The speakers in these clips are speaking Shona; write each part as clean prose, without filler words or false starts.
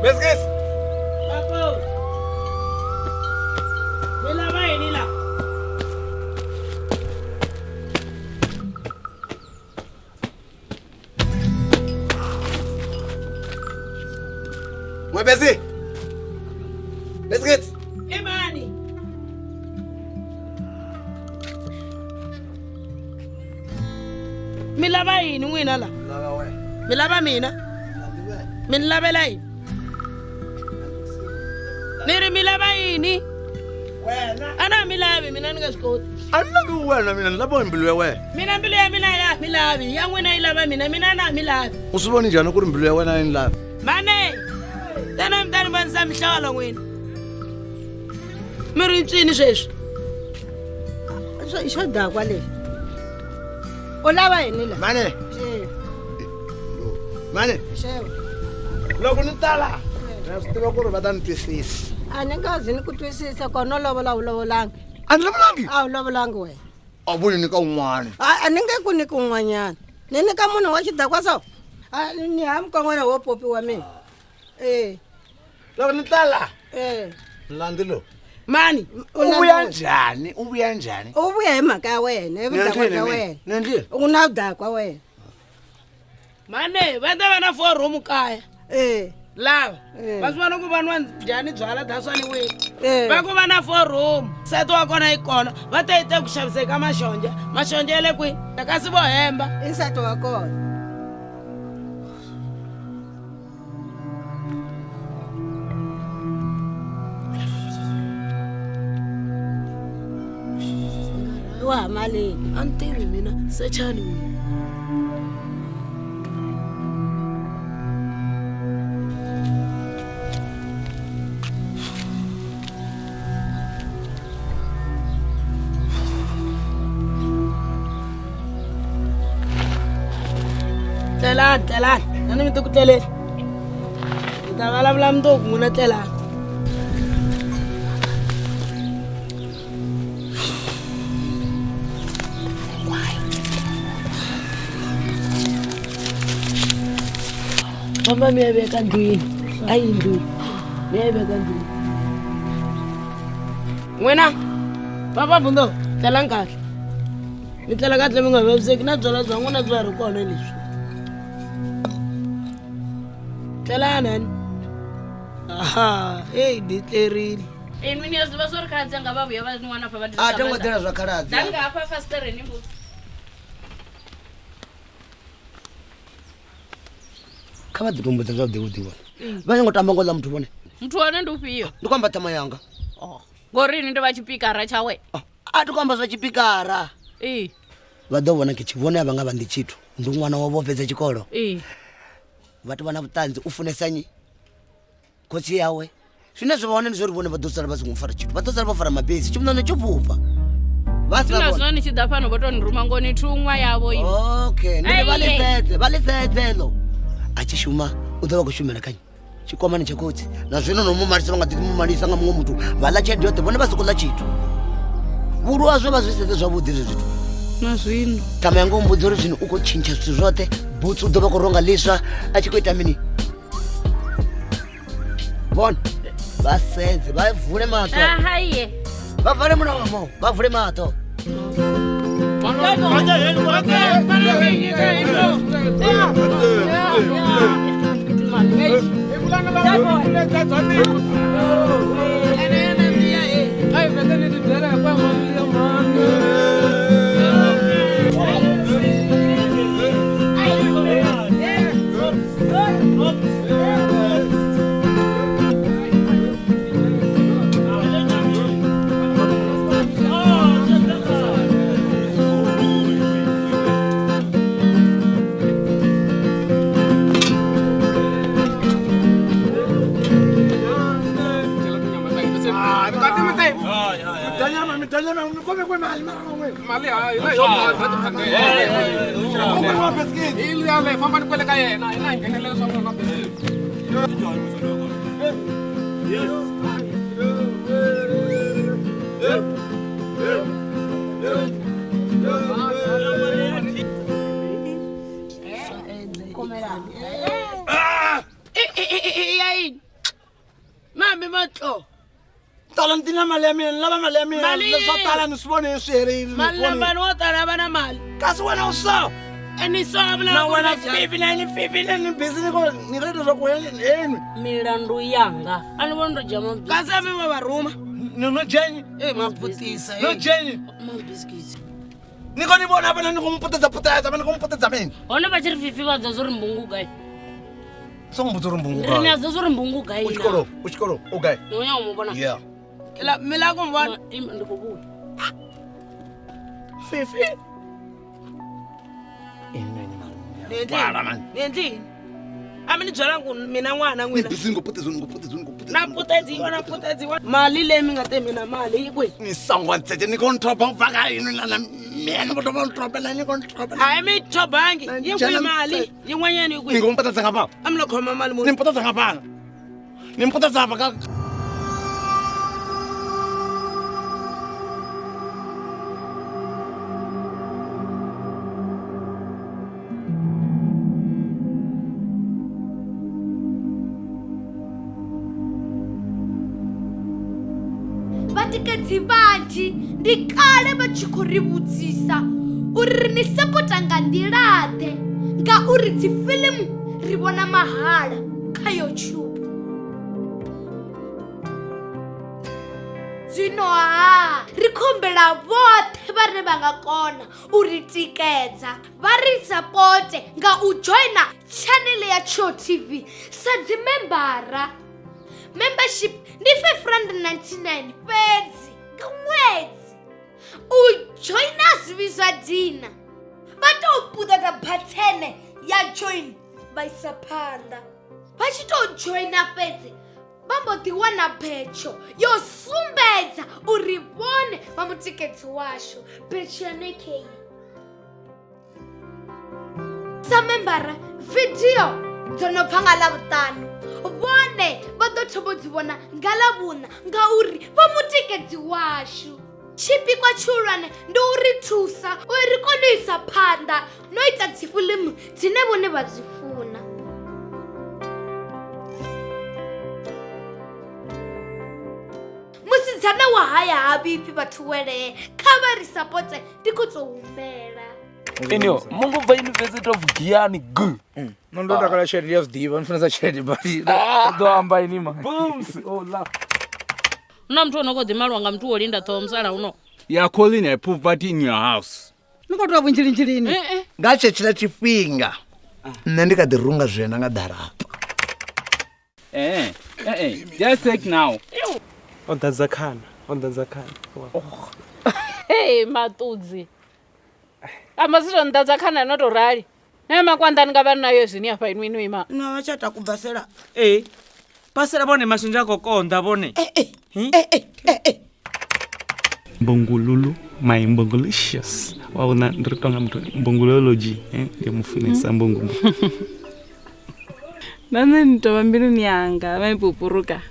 Biscuits. Papo. Mila vai nila. Mwe busy. Biscuits. Imani. Mila vai ni n'wina la. Lava we. Mi lava mina. Mi ni lavela yini? Ni ri mi lava yini? Wena. A na mi lavi mina ni nga swi koti. A ni lavi wena mina ni lava mbilu ya wena. Mina mbilu ya mina ya mi lavi. Ya n'wina yi lava mina na mi lavi. U swi voni njhani ku ri mbilu ya wena yi ni lavi? Mane. Tana mi ta ni vonisa mihlolo n'wina. Mi ri ncini sweswi? Xo dakwa lexi. U lava yini la? Mane. Mane. Xevo. Loko ni tala. Na swi tiva ku ri va ta ni twisisa. A ni nga zi ni ku twisisa kona u lovolangi. A ni lovolangi? A wu lovolangi wena. A wu ni nyika un'wana. A ni nge ku nyika un'wanyana. Ni nyika munhu wa xidakwa so. A ni hamu kan'wana wo popi wa mina. Loko ni tala. Landi lo. Mani. U vuya njhani? U vuya njhani? U vuya hi mhaka ya wena, hi vudakwa bya wena. Ni endlile? U na vudakwa wena. Mane, va ta va na 4 room kaya. Lava. Va swi vona ku vanwa njhani byala daswani wena. Va ku va na 4 room. Nsati wa kona yi kona. Va ta yi te ku xaviseka maxonja. Maxonja ya le kwihi? Kasi vo hemba. I nsati wa kona. Wa mali. A ni tivi mina. Sechani wena. Telan. Nani mi tuku tele. Kita malam tu muna telan. Mama mi abeka ndwini. Ayi ndwini. Mi abeka ndwini. Wena. Papa Bundu, telan kahle. Mi tlela kahle mi nga vaviseki na byala bya n'wina byi ri kona leswi. Telanani. Aha, di tlerile. Mini ya zwa sori khandzia nga vavuya va n'wana fa va A ta n'wi tela swa khaladzi. danga apa fastereni mbu. Kha va titumbudza swa vutivi vona. Va ngo tamba ngola muthu vone. Muthu wone ndi ufiyo. Ndi kwamba tama yanga. Ngorini ndi va chipikara chawe. A ti kwamba swa chipikara. Va do vona ke chivona va nga va ndi chithu. Ndi n'wana wa vo fedza xikolo. Va ti vona vutanzi u funesa nyi. Khosi yawe. Swina swi vona ni swo ri vone va do sala va swi n'wi fara chithu. Va do sala va fara mabesi. Ximnana xo pfupa. Va swi Sina zwona ni tshi ḓa fhano vha to ni ruma ngoni thunwa yavo iwe. Okay, ni va le setse lo. A tshi shuma u ḓo vha ku shumela kanyi. chikwamani chekotsi na zvino nomumarisa vanga mumarisa nga mumwe muthu vala tshelede yoṱhe vhone vha soko ḽa tshithu vhulwazwo vha zwi sedze zwavhuḓi izvi zwithu na zwino tama yanga umbudza uri zwino u khou tshintsha zwithu zwoṱhe butsu u ḓo vha khou ronga ḽiswa a tshi khou ita mini vhone vha sedze vha vule maṱo haye vha vale mulomo vha vule maṱo Mami matlo Talantina malemin, lava malemin, la fatala ni swone shere. Malambani wo tala bana mali. Kasi wena usa. Eni so abla. Na wena 59 ni business ko ni redo zo kwele enu. milandu yanga ani vondo jama Kasi ami wa baruma. No jenyi. Maputisa No jenyi. Mabiskisi. Niko ni bona bana ni kumputeza puteza bana kumputeza mini. hone va chiri fifi va dzazuri mbungu gai Songo buturu mbungu rini ka. adzazuri mbungu gai Uchikoro, okay. nonya umubona Yeah. La milango mbona. ndikubuya Fifi. Nendini. Amini dzwala ku mina n'wana n'wina. Ngoputeza. Na putedziwa. Mali leyi mi nga temina mali yi kwe. Ni sangwa tsete ni kontropa mpaka inu na mena boto kontropela ni kontropela. Hayi mi thobangi. Yi kwe mali. Yin'wanyana yi kwe. Ni ngomputeza ngapha. Amlo khoma mali Ni muni. mputeza ngapha. Ni mputeza ngapha. Vatikedzi vanji ndikale vha tshi khou ri vhudzisa uri ni sapota nga nḓilaḓe ngauri dzifilimu ri vhona mahala kha YouTube. Zwino ri khombela vhoṱhe vhane vha nga kona u ri tikedza vha ri sapote nga u joina channel ya Tsho TV sa dzimembara. Membership ndi R599 fhedzi nga ṅwedzi. U joina zwiswa dina vha tou puṱedza bhathene ya join vha isa phanḓa. Vha tshi tou joina fhedzi vha mbo ḓi wana betsho yo sumbedza uri vhone vha mutikedzi washu. Betsho ya nekheyi sa membara video dzo no bva nga Ḽavhuṱanu vhone vha ḓo thoma dzi vhona nga Ḽavhuṋa ngauri vha mutikedzi washu. Tshipikwa tshihulwane ndi u ri thusa uri ri kone u isa phanḓa no ita dzifilimu dzine vhone vha dzi funa. Musidzana wa haya ha vhipfi vhathu welee kha vha ri sapote ndi khou tou humbela. Enyo, mungu bva University of Giyani G. No ndo takala tshelede ya zwiḓivha, nifunesa tshelede badi. Ḓo amba ini ma. Booms. Oh la. una muthu ono khou ḓi malwa nga muthu wo linda ṱhoho musala uno You are calling a poverty in your house. Ni khou tou vunzhilinzhilini. Nga tshetshiḽa tshifhinga nṋe ndi kha ḓi runga zwena nga ḓarapa. Just take now. On ḓadza khana. hey maṱudzi amba si tou nḓadza khana no tou rali naye makwandani nga vha ni nayo zwini hafha inwi ima No vha tsha takubvasela. Pasela bone mashinja kokonda bone. Mbongololo, my mbongolicious. Wauna ndritonga mtu mbongolology, ndio mufunesa mbongo. Nane nitova mbiluni yanga maipupuruka.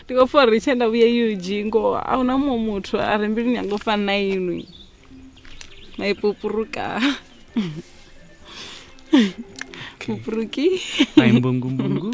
Ndikofora richenda uye yujingo auna mumwe muthu ari mbiluni yanga ofana na inwi. Maipupuruka. Pupuruki. Maimbungumbungu.